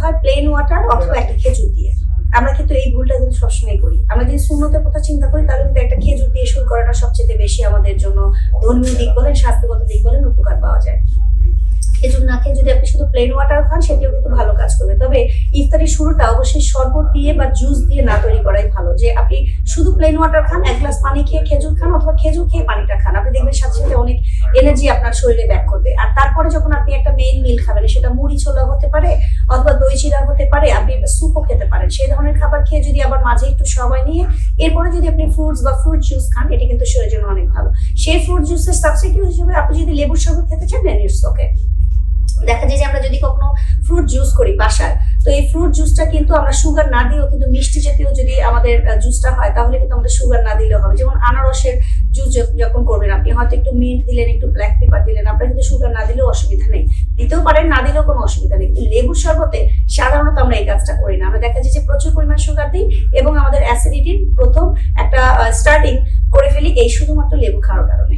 হয় plane water অথবা একটা খেজুর দিয়ে। আমরা কিন্তু এই ভুলটা কিন্তু সবসময় করি। আমরা যদি সুন্নতের কথা চিন্তা করি তাহলে কিন্তু একটা খেজুর দিয়ে শুরু করাটা সবচেয়ে বেশি আমাদের জন্য ধর্মীয় দিক বলেন, স্বাস্থ্যগত দিক বলেন উপকার পাওয়া যায়। খেজুর না খেয়ে যদি আপনি শুধু প্লেন ওয়াটার খান সেটিও কিন্তু ভালো কাজ করবে। তবে ইফতারের শুরুটা অবশ্যই শরবত দিয়ে বা জুস দিয়ে না তৈরি করাই ভালো। যে আপনি শুধু প্লেন ওয়াটার খান, এক গ্লাস পানি খেয়ে খেজুর খান অথবা খেজুর খেয়ে পানিটা খান, আপনি দেখবেন সাথে সাথে অনেক এনার্জি আপনার শরীরে ব্যাক করবে। আর তারপরে যখন আপনি একটা মেইন মিল খাবেন, সেটা মুড়ি ছোলা হতে পারে অথবা দই চিড়া হতে পারে, আপনি স্যুপও খেতে পারেন। সেই ধরনের খাবার খেয়ে যদি আবার মাঝে একটু সময় নিয়ে এরপরে যদি আপনি ফ্রুটস বা ফ্রুট জুস খান, এটি কিন্তু শরীরের জন্য অনেক ভালো। সেই ফ্রুট জুসের সাবস্টিটিউট হিসেবে আপনি যদি লেবুর শরবত খেতে চান, দেন ইটস ওকে। দেখা যায় যে আমরা যদি কখনো ফ্রুট জুস করি বাসায়, তো এই ফ্রুট জুসটা কিন্তু আমরা সুগার না দিয়েও কিন্তু মিষ্টি জাতীয় যদি আমাদের জুসটা হয় তাহলে কিন্তু আমাদের সুগার না দিলেও হবে। যেমন আনারসের জুস যখন করবেন, আপনি হয়তো একটু মিন্ট দিলেন, একটু ব্ল্যাক পেপার দিলেন, আপনার কিন্তু সুগার না দিলেও অসুবিধা নেই, দিতেও পারেন, না দিলেও কোনো অসুবিধা নেই। কিন্তু লেবুর শরবতে সাধারণত আমরা এই কাজটা করি না। আমরা দেখা যায় যে প্রচুর পরিমাণ সুগার দিই এবং আমাদের অ্যাসিডিটির প্রথম একটা স্টার্টিং করে ফেলি এই শুধুমাত্র লেবু খাওয়ার কারণে।